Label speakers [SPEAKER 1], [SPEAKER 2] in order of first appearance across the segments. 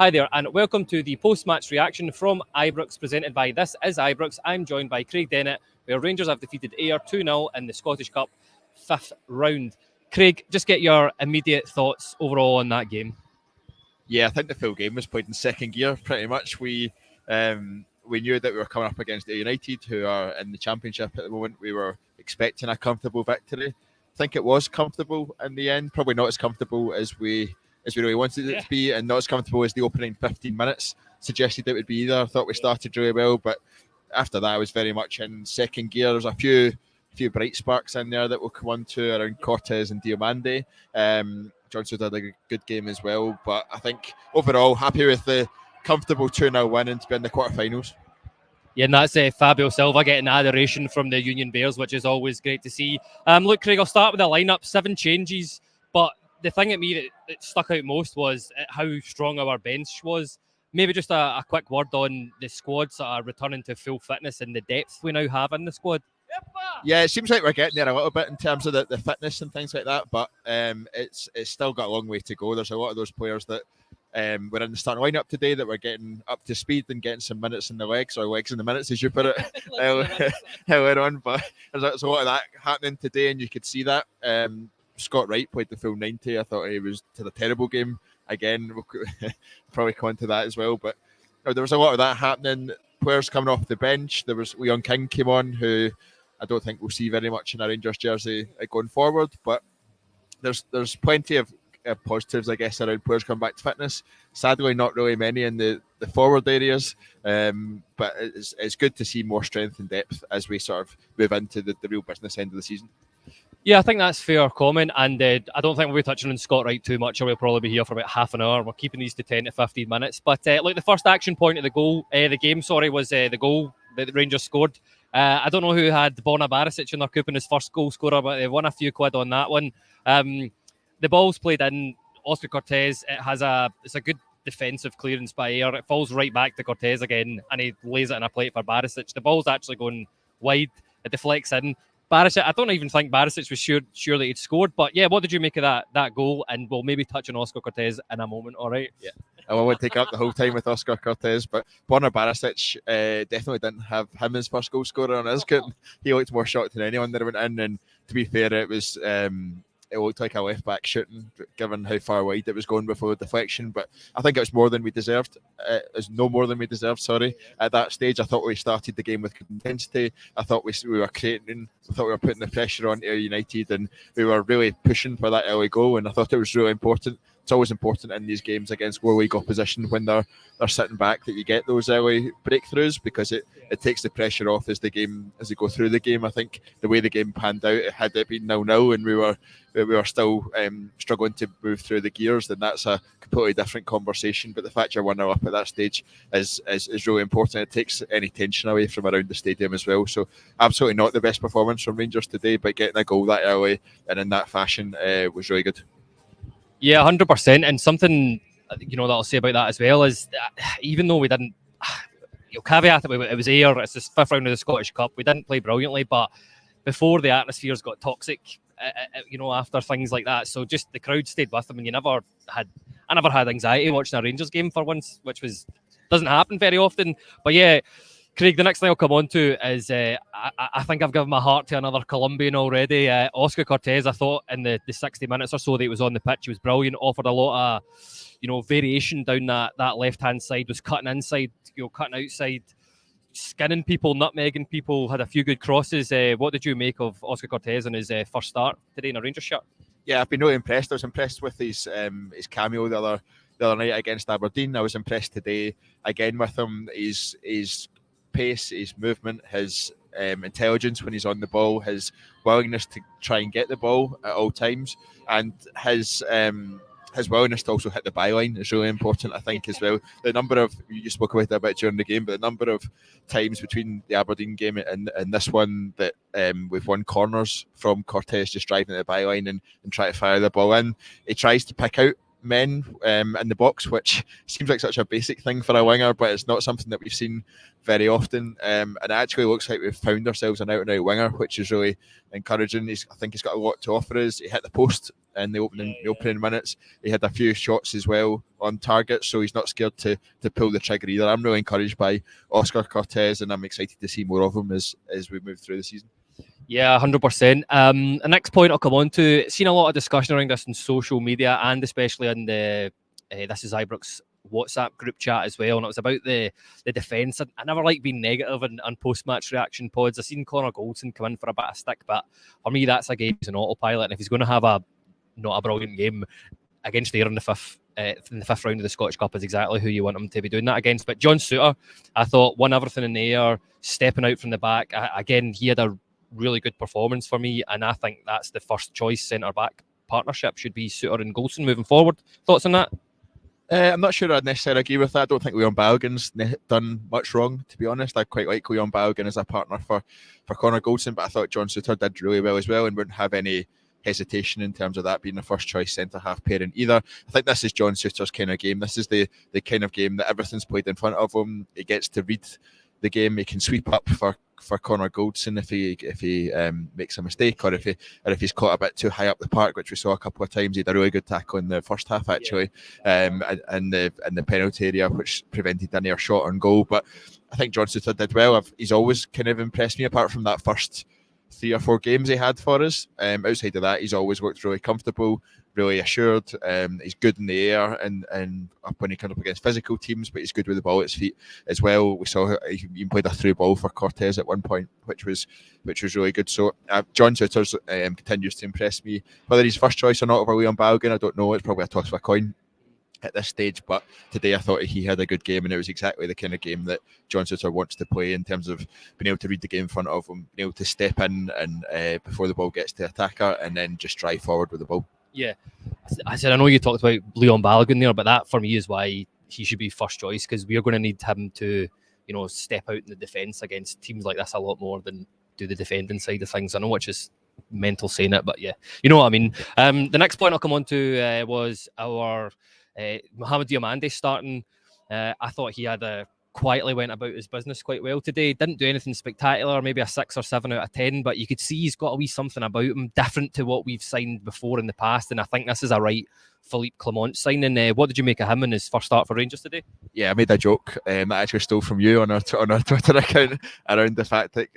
[SPEAKER 1] Hi there, and welcome to the post-match reaction from Ibrox, presented by This Is Ibrox. I'm joined by Craig Dennett, where Rangers have defeated Ayr 2-0 in the Scottish Cup 5th round. Craig, just get your immediate thoughts overall on that game.
[SPEAKER 2] Yeah, I think the full game was played in second gear, pretty much. We knew that we were coming up against Ayr United, who are in the Championship at the moment. We were expecting a comfortable victory. I think it was comfortable in the end, probably not as comfortable as we really wanted it to be, and not as comfortable as the opening 15 minutes suggested it would be either. I thought we started really well, but after that I was very much in second gear. There's a few bright sparks in there that we'll come on to around Cortez and Diomande. Johnson did a good game as well, but I think overall happy with the comfortable 2-0 win and to be in the quarterfinals.
[SPEAKER 1] Yeah, and that's Fabio Silva getting adoration from the Union Bears, which is always great to see. Look, Craig, I'll start with the lineup. 7 changes, but the thing at me that stuck out most was how strong our bench was. Maybe just a quick word on the squads that are returning to full fitness and the depth we now have in the squad.
[SPEAKER 2] Yeah, it seems like we're getting there a little bit in terms of the fitness and things like that, but it's still got a long way to go. There's a lot of those players that were in the starting lineup today that were getting up to speed and getting some minutes in the legs, or legs in the minutes, as you put it, earlier on. But there's a lot of that happening today, and you could see that. Scott Wright played the full 90. I thought he was to the terrible game again. We'll probably come on to that as well. But there was a lot of that happening. Players coming off the bench. There was Leon King came on, who I don't think we'll see very much in a Rangers jersey going forward. But there's plenty of positives, I guess, around players coming back to fitness. Sadly, not really many in the forward areas. But it's good to see more strength and depth as we sort of move into the real business end of the season.
[SPEAKER 1] Yeah, I think that's fair comment, and I don't think we'll be touching on Scott Wright too much, or we'll probably be here for about half an hour. We're keeping these to 10 to 15 minutes. But look, the first action point of the game, was the goal that the Rangers scored. I don't know who had Borna Barisic in their coupon as first goal scorer, but they won a few quid on that one. The ball's played in. Oscar Cortes, it's a good defensive clearance by Ayr. It falls right back to Cortez again, and he lays it in a plate for Barisic. The ball's actually going wide. It deflects in. Barisic, I don't even think Barisic was sure that he'd scored, but yeah, what did you make of that goal? And we'll maybe touch on Oscar Cortes in a moment, all right?
[SPEAKER 2] Yeah. I won't take up the whole time with Oscar Cortes, but Borna Barisic definitely didn't have him as first goal scorer on his kit. He looked more shocked than anyone that went in, and to be fair, it looked like a left back shooting, given how far wide it was going before the deflection. But I think it was more than we deserved. It was no more than we deserved. At that stage, I thought we started the game with good intensity. I thought we were creating. I thought we were putting the pressure on Ayr United, and we were really pushing for that early goal. And I thought it was really important. It's always important in these games against lower league opposition when they're sitting back that you get those early breakthroughs, because it takes the pressure off as they go through the game. I think the way the game panned out, had it been 0-0 and we were still struggling to move through the gears, then that's a completely different conversation. But the fact you're 1-0 up at that stage is really important. It takes any tension away from around the stadium as well. So absolutely not the best performance from Rangers today, but getting a goal that early and in that fashion was really good.
[SPEAKER 1] Yeah, 100%. And something that I'll say about that as well is that even though we didn't, caveat that it was Ayr, it's the 5th round of the Scottish Cup, we didn't play brilliantly, but before the atmospheres got toxic, after things like that, so just the crowd stayed with them, and I never had anxiety watching a Rangers game for once, which doesn't happen very often. But yeah, Craig, the next thing I'll come on to is I think I've given my heart to another Colombian already. Oscar Cortes, I thought in the 60 minutes or so that he was on the pitch, he was brilliant, offered a lot of variation down that left-hand side, was cutting inside, cutting outside, skinning people, nutmegging people, had a few good crosses. What did you make of Oscar Cortes in his first start today in a Rangers shirt?
[SPEAKER 2] Yeah, I've been really impressed. I was impressed with his cameo the other night against Aberdeen. I was impressed today again with him. His pace, his movement, his intelligence when he's on the ball, his willingness to try and get the ball at all times, and his willingness to also hit the byline is really important, I think, as well. The number of, you spoke about it a bit during the game, but the number of times between the Aberdeen game and this one that we've won corners from Cortez just driving at the byline and try to fire the ball in. He tries to pick out men in the box, which seems like such a basic thing for a winger, but it's not something that we've seen very often, and it actually looks like we've found ourselves an out-and-out winger, which is really encouraging. I think he's got a lot to offer us. He hit the post in the opening minutes. He had a few shots as well on target, so he's not scared to pull the trigger either. I'm really encouraged by Oscar Cortes, and I'm excited to see more of him as we move through the season.
[SPEAKER 1] Yeah, 100%. The next point I'll come on to, seen a lot of discussion around this on social media and especially on the This Is Ibrox WhatsApp group chat as well, and it was about the defence. I never like being negative on post-match reaction pods. I've seen Connor Goldson come in for a bit of stick, but for me that's a game he's an autopilot, and if he's going to have not a brilliant game against Ayr in the fifth round of the Scottish Cup, is exactly who you want him to be doing that against. But John Souttar, I thought, won everything in the air, stepping out from the back. Again, he had a really good performance for me, and I think that's the first choice centre-back partnership should be Souttar and Goldson moving forward. Thoughts on that?
[SPEAKER 2] I'm not sure I'd necessarily agree with that. I don't think Leon Balogun's done much wrong, to be honest. I quite like Leon Balogun as a partner for Connor Goldson, but I thought John Souttar did really well as well and wouldn't have any hesitation in terms of that being the first choice centre-half pairing either. I think this is John Souttar's kind of game. This is the kind of game that everything's played in front of him. He gets to read the game. He can sweep up for Connor Goldson if he makes a mistake, or if he's caught a bit too high up the park, which we saw a couple of times. He had a really good tackle in the first half actually, and the penalty area, which prevented any shot on goal. But I think John Souttar did well. He's always kind of impressed me, apart from that first 3 or 4 games he had for us. Outside of that, he's always looked really comfortable, really assured. He's good in the air and up when he comes up against physical teams, but he's good with the ball at his feet as well. We saw he played a through ball for Cortez at one point, which was really good. So John Souttar's continues to impress me. Whether he's first choice or not over Leon Balogun, I don't know. It's probably a toss of a coin at this stage, but today I thought he had a good game, and it was exactly the kind of game that John Souttar wants to play in terms of being able to read the game in front of him, being able to step in and before the ball gets to the attacker, and then just drive forward with the ball.
[SPEAKER 1] Yeah, I know you talked about Leon Balogun there, but that for me is why he should be first choice, because we are going to need him to, step out in the defence against teams like this a lot more than do the defending side of things. I know, which is mental saying it, but yeah, you know what I mean. The next point I'll come on to was our Mohamed Diomande starting. I thought he had quietly went about his business quite well today. Didn't do anything spectacular, maybe a 6 or 7 out of 10, but you could see he's got a wee something about him different to what we've signed before in the past, and I think this is a right Philippe Clement signing. What did you make of him in his first start for Rangers today? Yeah,
[SPEAKER 2] I made a joke that I actually stole from you on our Twitter account around the fact that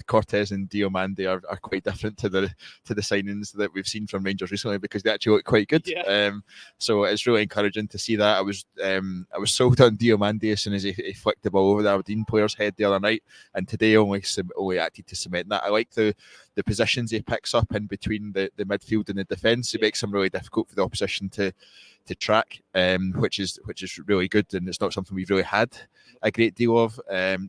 [SPEAKER 2] Cortez and Diomande are quite different to the signings that we've seen from Rangers recently, because they actually look quite good. Yeah. So it's really encouraging to see that. I was sold on Diomande as soon as he flicked the ball over the Aberdeen player's head the other night, and today only acted to cement that. I like the positions he picks up in between the midfield and the defence. It makes them really difficult for the opposition to track, which is really good, and it's not something we've really had a great deal of.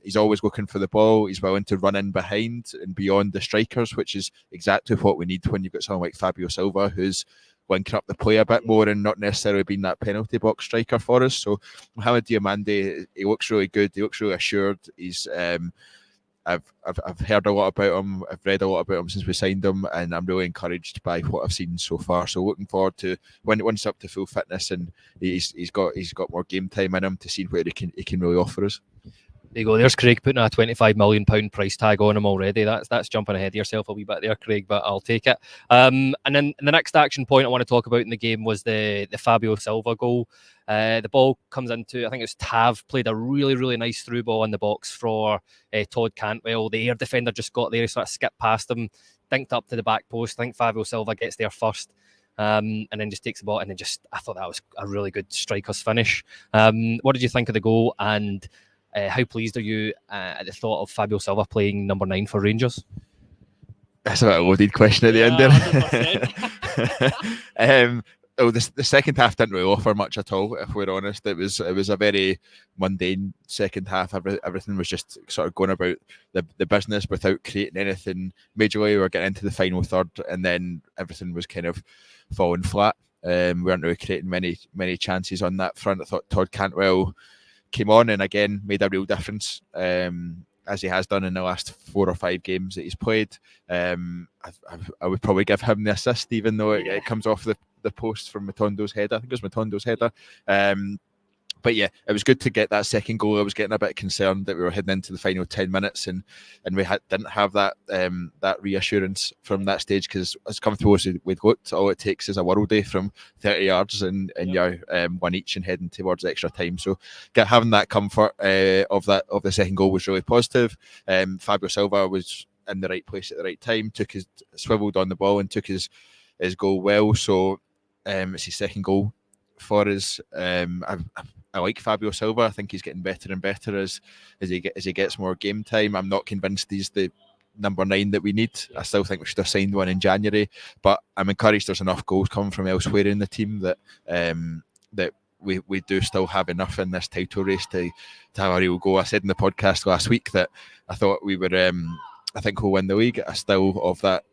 [SPEAKER 2] He's always looking for the ball. He's willing to run in behind and beyond the strikers, which is exactly what we need when you've got someone like Fabio Silva, who's linking up the play a bit more and not necessarily being that penalty box striker for us. So Mohamed Diomande, he looks really good. He looks really assured. He's I've heard a lot about him. I've read a lot about him since we signed him, and I'm really encouraged by what I've seen so far. So looking forward to when he's up to full fitness and he's got more game time in him to see where he can really offer us.
[SPEAKER 1] There you go. There's Craig putting a £25 million price tag on him already. That's jumping ahead of yourself a wee bit there, Craig, but I'll take it. And then the next action point I want to talk about in the game was the Fabio Silva goal. The ball comes into, I think it's Tav, played a really, really nice through ball in the box for Todd Cantwell. The Ayr defender just got there, sort of skipped past him, dinked up to the back post. I think Fabio Silva gets there first. And then just takes the ball, and then I thought that was a really good striker's finish. What did you think of the goal, and how pleased are you at the thought of Fabio Silva playing number 9 for Rangers?
[SPEAKER 2] That's a bit of a loaded question at the end there. The second half didn't really offer much at all, if we're honest. It was a very mundane second half. Everything was just sort of going about the business without creating anything majorly. We were getting into the final third, and then everything was kind of falling flat. We weren't really creating many chances on that front. I thought Todd Cantwell came on and again made a real difference, as he has done in the last 4 or 5 games that he's played. I would probably give him the assist, even though it comes off the post from Matondo's header. I think it was Matondo's header. But yeah, it was good to get that second goal. I was getting a bit concerned that we were heading into the final 10 minutes and we didn't have that that reassurance from that stage, because as comfortable as we'd looked, all it takes is a worldie from 30 yards and you're one each and heading towards extra time. So having that comfort of the second goal was really positive. Fabio Silva was in the right place at the right time, swiveled on the ball and took his goal well. So it's his second goal for us. I like Fabio Silva. I think he's getting better and better as he gets more game time. I'm not convinced he's the number 9 that we need. I still think we should have signed one in January, but I'm encouraged there's enough goals coming from elsewhere in the team that that we do still have enough in this title race to have a real go. I said in the podcast last week that I thought we would I think we'll win the league. I still of that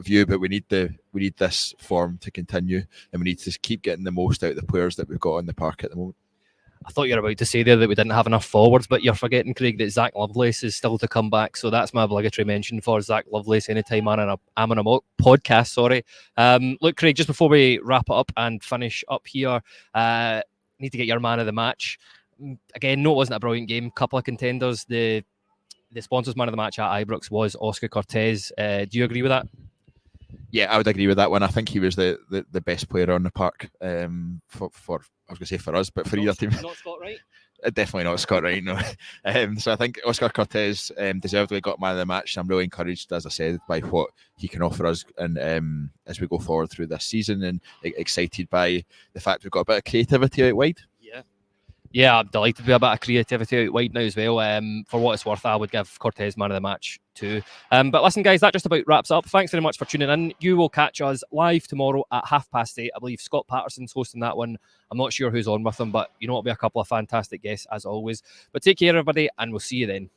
[SPEAKER 2] view, but we need this form to continue, and we need to keep getting the most out of the players that we've got on the park at the moment.
[SPEAKER 1] I thought you were about to say there that we didn't have enough forwards, but you're forgetting, Craig, that Zach Lovelace is still to come back. So that's my obligatory mention for Zach Lovelace anytime I'm on a podcast. Sorry. Look, Craig, just before we wrap it up and finish up here, need to get your man of the match. Again, no, it wasn't a brilliant game. Couple of contenders. The sponsors man of the match at Ibrox was Oscar Cortes. Do you agree with that?
[SPEAKER 2] Yeah, I would agree with that one. I think he was the best player on the park for I was going to say for us, but for either team.
[SPEAKER 1] Not Scott Wright?
[SPEAKER 2] Definitely not Scott Wright, no. So I think Oscar Cortes deservedly got man of the match. I'm really encouraged, as I said, by what he can offer us and as we go forward through this season, and excited by the fact we've got a bit of creativity out wide.
[SPEAKER 1] Yeah, I'm delighted with a bit of creativity out wide now as well. For what it's worth, I would give Cortez man of the match too. But listen, guys, that just about wraps up. Thanks very much for tuning in. You will catch us live tomorrow at 8:30. I believe Scott Patterson's hosting that one. I'm not sure who's on with them, but you know it'll be a couple of fantastic guests as always. But take care, everybody, and we'll see you then.